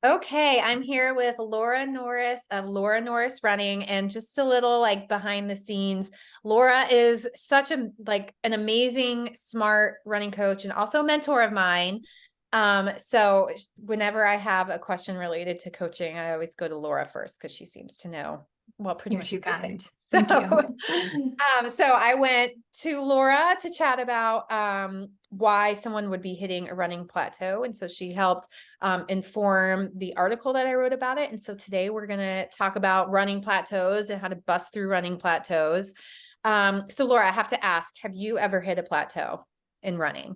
Okay, I'm here with Laura Norris of Laura Norris Running, and just a little like behind the scenes. Laura is such an amazing, smart running coach and also a mentor of mine. So whenever I have a question related to coaching, I always go to Laura first because she seems to know, well, pretty You're much too everything. kind. So, Thank you. so I went to Laura to chat about why someone would be hitting a running plateau, and so she helped inform the article that I wrote about it. And so today we're going to talk about running plateaus and how to bust through running plateaus. So Laura, I have to ask, have you ever hit a plateau in running?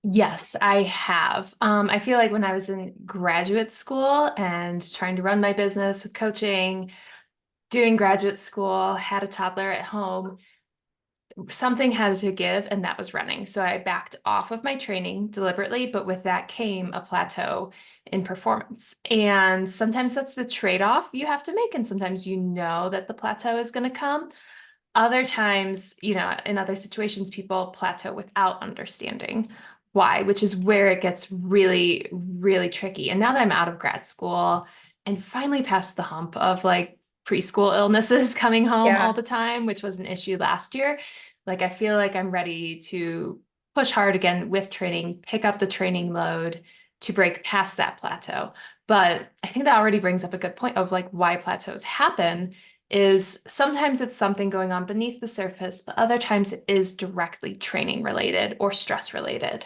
Yes, I have. I feel like when I was in graduate school and trying to run my business with coaching, doing graduate school, had a toddler at home, something had to give, and that was running. So I backed off of my training deliberately, but with that came a plateau in performance. And sometimes that's the trade-off you have to make, and sometimes you know that the plateau is going to come. Other times, in other situations, people plateau without understanding why, which is where it gets really, really tricky. And now that I'm out of grad school and finally past the hump of like preschool illnesses coming home all Yeah. the time, which was an issue last year, like I feel like I'm ready to push hard again with training, pick up the training load to break past that plateau. But I think that already brings up a good point of like why plateaus happen is sometimes it's something going on beneath the surface, but other times it is directly training related or stress related.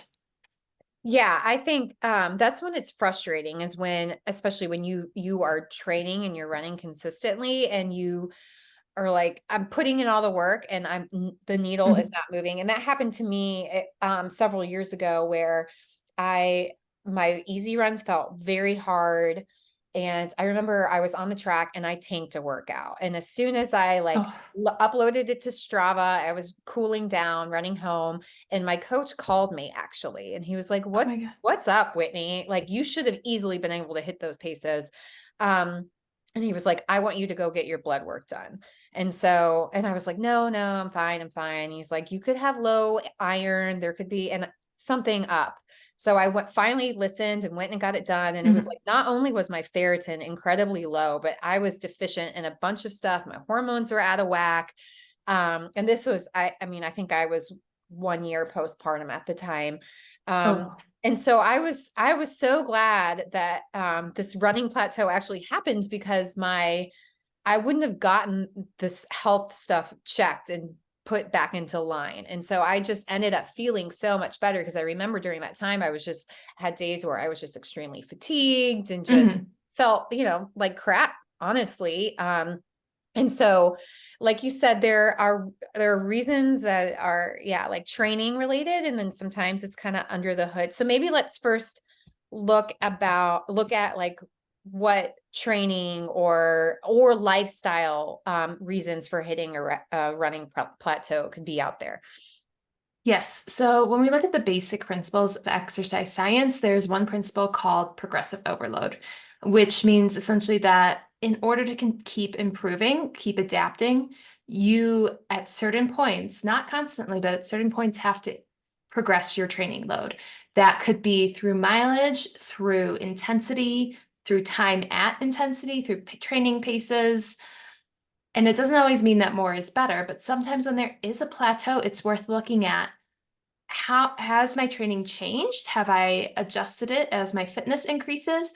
Yeah, I think that's when it's frustrating is when, especially when you are training and you're running consistently and you are like, I'm putting in all the work and the needle is Mhm. not moving. And that happened to me several years ago where I my easy runs felt very hard. And I remember I was on the track and I tanked a workout. And as soon as I like Oh, uploaded it to Strava, I was cooling down, running home, and my coach called me actually. And he was like, oh my "What's God. what's up, Whitney? Like you should have easily been able to hit those paces." Um, and he was like, "I want you to go get your blood work done." And I was like, "No, no, I'm fine. I'm fine." He's like, "You could have low iron. There could be and something up." So I finally listened and went and got it done. And it was Mhm. like, not only was my ferritin incredibly low, but I was deficient in a bunch of stuff. My hormones were out of whack. And this was, I mean, I think I was 1 year postpartum at the time. Um, Oh, and so I was so glad that this running plateau actually happened because I wouldn't have gotten this health stuff checked and put back into line. And so I just ended up feeling so much better because I remember during that time, I was just had days where I was just extremely fatigued and just mhm. felt, like crap, honestly. And so, like you said, there are reasons that are, yeah, like training related, and then sometimes it's kind of under the hood. So maybe let's first look at like what training or lifestyle reasons for hitting a running plateau could be out there. Yes. So when we look at the basic principles of exercise science, there's one principle called progressive overload, which means essentially that in order to keep improving, keep adapting, you at certain points, not constantly, but at certain points, have to progress your training load. That could be through mileage, through intensity, through time at intensity, through training paces. And it doesn't always mean that more is better, but sometimes when there is a plateau, it's worth looking at how has my training changed? Have I adjusted it as my fitness increases?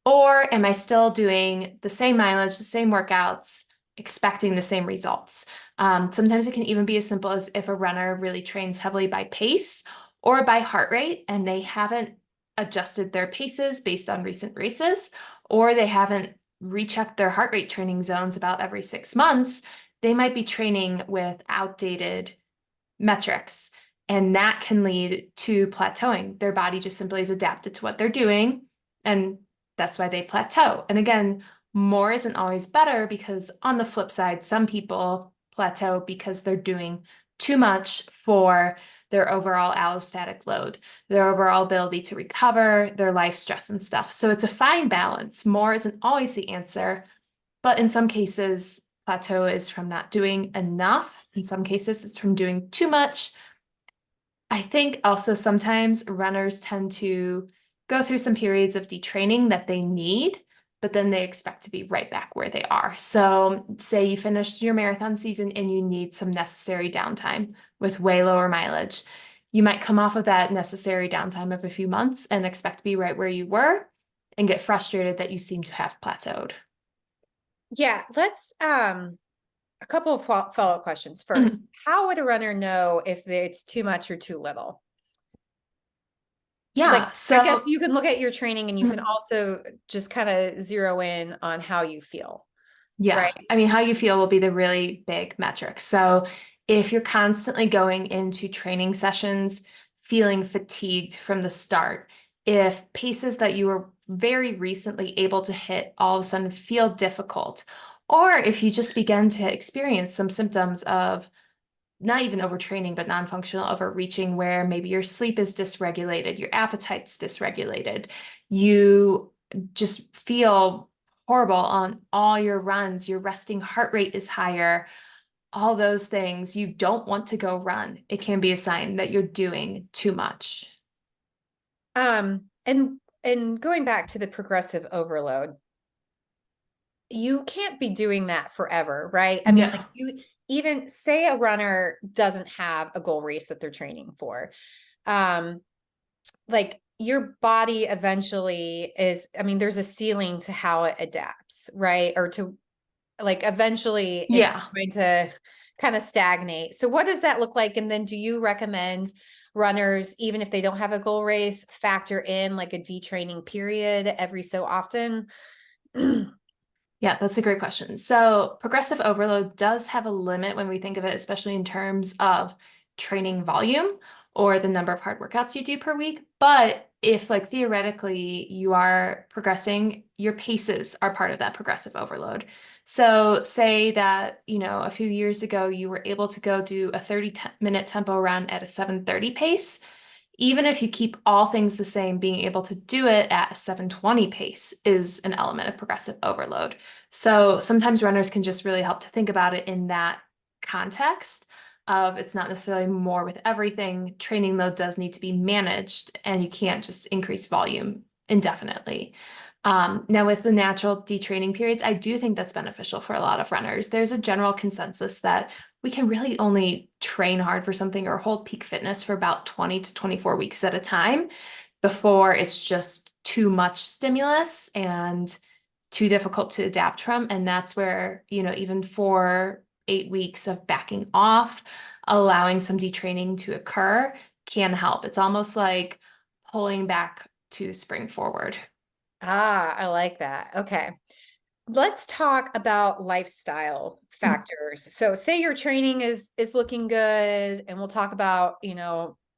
Or am I still doing the same mileage, the same workouts, expecting the same results? Sometimes it can even be as simple as if a runner really trains heavily by pace or by heart rate, and they haven't adjusted their paces based on recent races, or they haven't rechecked their heart rate training zones about every 6 months, they might be training with outdated metrics. And that can lead to plateauing. Their body just simply is adapted to what they're doing. And that's why they plateau. And again, more isn't always better because on the flip side, some people plateau because they're doing too much for their overall allostatic load, their overall ability to recover, their life stress and stuff. So it's a fine balance. More isn't always the answer, but in some cases, plateau is from not doing enough. In some cases, it's from doing too much. I think also sometimes runners tend to go through some periods of detraining that they need. but then they expect to be right back where they are. So say you finished your marathon season and you need some necessary downtime with way lower mileage. You might come off of that necessary downtime of a few months and expect to be right where you were and get frustrated that you seem to have plateaued. Yeah, let's a couple of follow-up questions first. Mhm. How would a runner know if it's too much or too little? Like, Yeah, I guess so you can look at your training and you can mhm. also just kind of zero in on how you feel, right? Yeah, I mean, how you feel will be the really big metric. So if you're constantly going into training sessions feeling fatigued from the start, if paces that you were very recently able to hit all of a sudden feel difficult, or if you just begin to experience some symptoms of not even overtraining, but non-functional overreaching, where maybe your sleep is dysregulated, your appetite's dysregulated, you just feel horrible on all your runs, your resting heart rate is higher, all those things, you don't want to go run. It can be a sign that you're doing too much. And going back to the progressive overload, you can't be doing that forever, right? I mean, like No. you even say a runner doesn't have a goal race that they're training for. Um, like your body eventually is, I mean, there's a ceiling to how it adapts, right? Or to like eventually it's Yeah. going to kind of stagnate. So what does that look like? And then do you recommend runners, even if they don't have a goal race, factor in like a detraining period every so often? Yeah, that's a great question. So, progressive overload does have a limit when we think of it, especially in terms of training volume or the number of hard workouts you do per week. But if, like, theoretically you are progressing, your paces are part of that progressive overload. So, say that, a few years ago you were able to go do a 30-minute tempo run at a 7:30 pace. Even if you keep all things the same, being able to do it at a 7:20 pace is an element of progressive overload. So sometimes runners can just really help to think about it in that context of it's not necessarily more with everything. Training load does need to be managed, and you can't just increase volume indefinitely. Now, with the natural detraining periods, I do think that's beneficial for a lot of runners. There's a general consensus that we can really only train hard for something or hold peak fitness for about 20 to 24 weeks at a time before it's just too much stimulus and too difficult to adapt from. And that's where, even for 8 weeks of backing off, allowing some detraining to occur can help. It's almost like pulling back to spring forward. Ah, I like that. Okay. Let's talk about lifestyle factors. So say your training is looking good, and we'll talk about,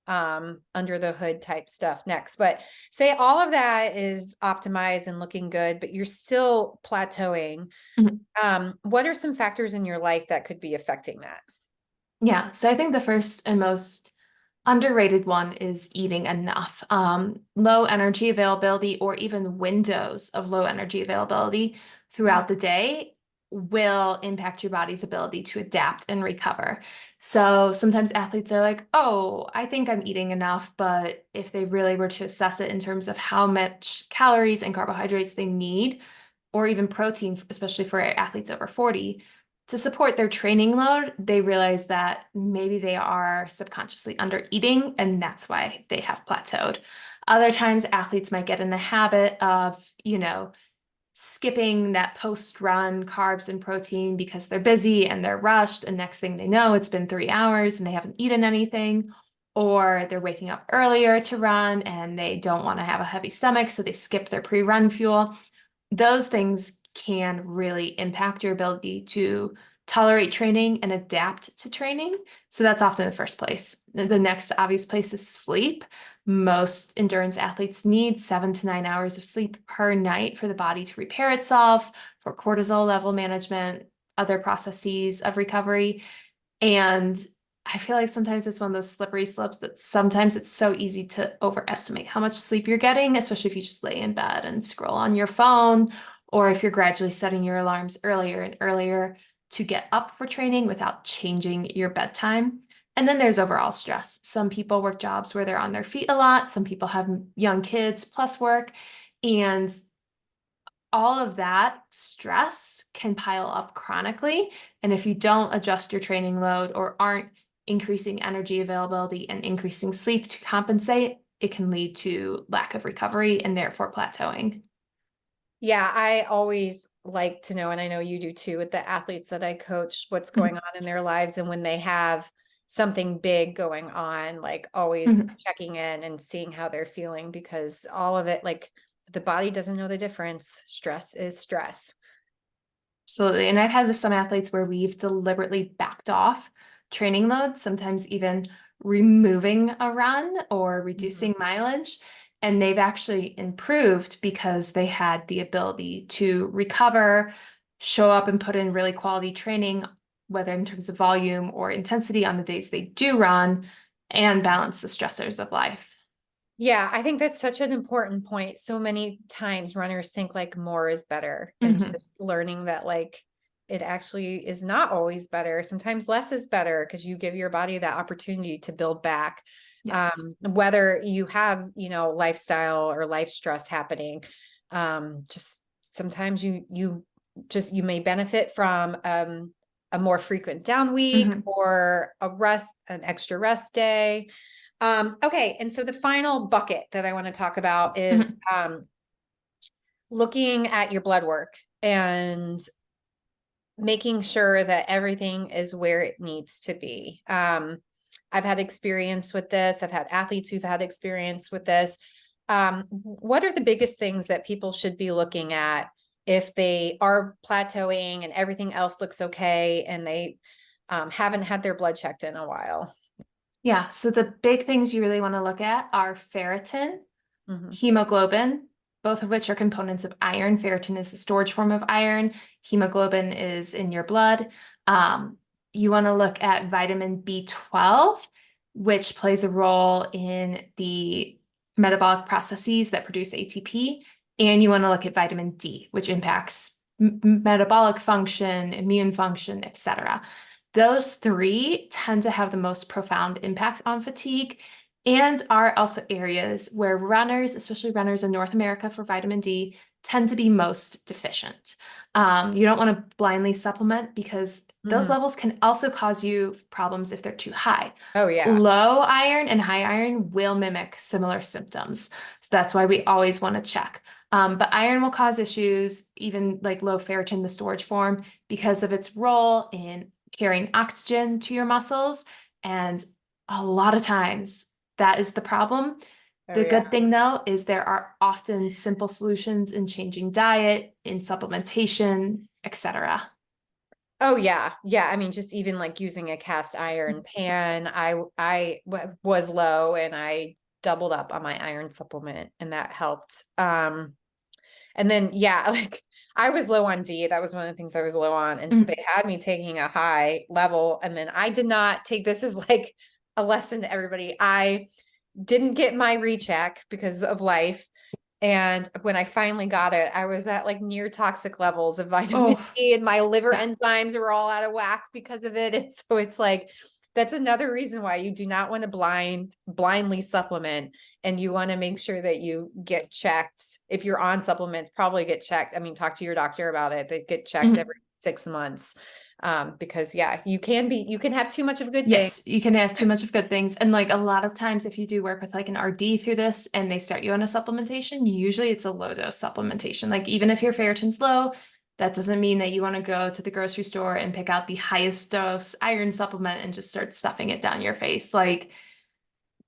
under the hood type stuff next. But say all of that is optimized and looking good, but you're still plateauing. Mhm. What are some factors in your life that could be affecting that? Yeah, so I think the first and most underrated one is eating enough. Low energy availability or even windows of low energy availability Mm. throughout the day will impact your body's ability to adapt and recover. So sometimes athletes are like, oh, I think I'm eating enough. But if they really were to assess it in terms of how much calories and carbohydrates they need, or even protein, especially for athletes over 40, to support their training load, they realize that maybe they are subconsciously under eating and that's why they have plateaued. Other times, athletes might get in the habit of, skipping that post run carbs and protein because they're busy and they're rushed. And next thing they know, it's been 3 hours and they haven't eaten anything. Or they're waking up earlier to run and they don't want to have a heavy stomach, so they skip their pre run fuel. Those things can really impact your ability to tolerate training and adapt to training. So that's often the first place. The next obvious place is sleep. Most endurance athletes need 7 to 9 hours of sleep per night for the body to repair itself, for cortisol level management, other processes of recovery. And I feel like sometimes it's one of those slippery slopes that sometimes it's so easy to overestimate how much sleep you're getting, especially if you just lay in bed and scroll on your phone, or if you're gradually setting your alarms earlier and earlier to get up for training without changing your bedtime. And then there's overall stress. Some people work jobs where they're on their feet a lot, some people have young kids plus work. And all of that stress can pile up chronically. And if you don't adjust your training load or aren't increasing energy availability and increasing sleep to compensate, it can lead to lack of recovery and therefore plateauing. Yeah, I always like to know, and I know you do too, with the athletes that I coach, what's going on in their lives. And when they have something big going on, like always Mhm. checking in and seeing how they're feeling, because all of it, like the body doesn't know the difference. Stress is stress. Absolutely. And I've had with some athletes where we've deliberately backed off training loads, sometimes even removing a run or Mhm. reducing mileage. And they've actually improved because they had the ability to recover, show up and put in really quality training, whether in terms of volume or intensity on the days they do run, and balance the stressors of life. Yeah, I think that's such an important point. So many times runners think like more is better, and Mhm. just learning that like it actually is not always better. Sometimes less is better because you give your body that opportunity to build back. Yes. Whether you have, lifestyle or life stress happening, just sometimes you may benefit from a more frequent down week Mhm. or an extra rest day. Okay, and so the final bucket that I want to talk about is Mhm. looking at your blood work and making sure that everything is where it needs to be. I've had experience with this. I've had athletes who've had experience with this. What are the biggest things that people should be looking at if they are plateauing and everything else looks okay and they haven't had their blood checked in a while? Yeah, so the big things you really want to look at are ferritin, Mhm. hemoglobin, both of which are components of iron. Ferritin is the storage form of iron. Hemoglobin is in your blood. Um, you want to look at vitamin B12, which plays a role in the metabolic processes that produce ATP. And you want to look at vitamin D, which impacts metabolic function, immune function, etc. Those three tend to have the most profound impact on fatigue and are also areas where runners, especially runners in North America for vitamin D, tend to be most deficient. You don't want to blindly supplement because those Mhm. levels can also cause you problems if they're too high. Oh yeah. Low iron and high iron will mimic similar symptoms. So that's why we always want to check. But iron will cause issues, even like low ferritin, the storage form, because of its role in carrying oxygen to your muscles. And a lot of times that is the problem. Oh The yeah. good thing, though, is there are often simple solutions in changing diet, in supplementation, etc. Oh yeah. Yeah. I mean, just even like using a cast iron pan, was low and I doubled up on my iron supplement and that helped. And then yeah, like I was low on D. That was one of the things I was low on. And so they Mhm. had me taking a high level. And then I did not take this as like a lesson to everybody. I didn't get my recheck because of life. And when I finally got it, I was at like near toxic levels of vitamin Oh, D, and my liver yeah. enzymes were all out of whack because of it. And so it's like that's another reason why you do not want to blindly supplement, and you want to make sure that you get checked. If you're on supplements, probably get checked. I mean, talk to your doctor about it, but get checked every Mhm. 6 months. Because yeah, you can have too much of a good thing. Yes, you can have too much of good things. And like a lot of times, if you do work with like an RD through this and they start you on a supplementation, usually it's a low dose supplementation. Like even if your ferritin's low, that doesn't mean that you want to go to the grocery store and pick out the highest dose iron supplement and just start stuffing it down your face. Like,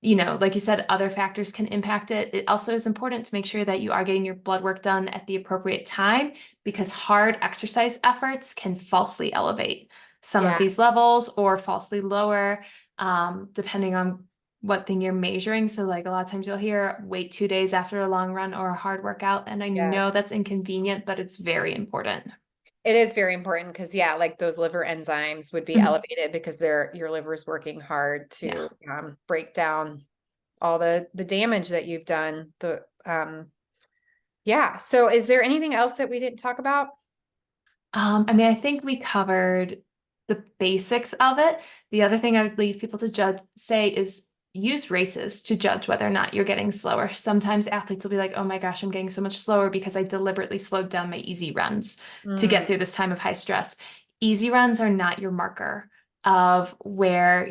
like you said, other factors can impact it. It also is important to make sure that you are getting your blood work done at the appropriate time because hard exercise efforts can falsely elevate some of Yeah. these levels or falsely lower, depending on what thing you're measuring. So, like a lot of times you'll hear wait 2 days after a long run or a hard workout. And I Yes. know that's inconvenient, but it's very important. It is very important because yeah, like those liver enzymes would be Mhm. elevated because your liver is working hard Yeah. to break down all the damage that you've done. Yeah. So is there anything else that we didn't talk about? I mean, I think we covered the basics of it. The other thing I would leave people to say is use races to judge whether or not you're getting slower. Sometimes athletes will be like, oh my gosh, I'm getting so much slower because I deliberately slowed down my easy runs to Mm, get through this time of high stress. Easy runs are not your marker of whether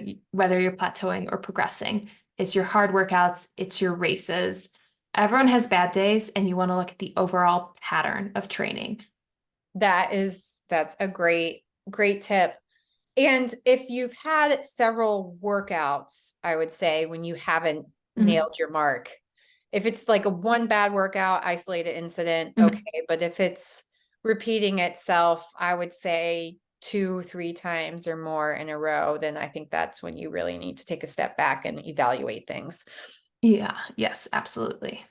you're plateauing or progressing. It's your hard workouts, it's your races. Everyone has bad days, and you want to look at the overall pattern of training. that's a great tip. And if you've had several workouts, I would say when you haven't Mhm. nailed your mark, if it's like a one bad workout, isolated incident, Mhm. okay. But if it's repeating itself, I would say 2, 3 times or more in a row, then I think that's when you really need to take a step back and evaluate things. Yeah, yes, absolutely.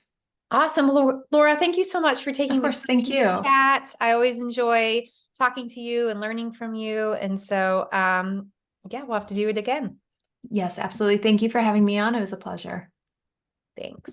Awesome. Laura, thank you so much for Of taking the course, thank time to you. chat. I always enjoy talking to you and learning from you. And so, yeah, we'll have to do it again. Yes, absolutely. Thank you for having me on. It was a pleasure. Thanks.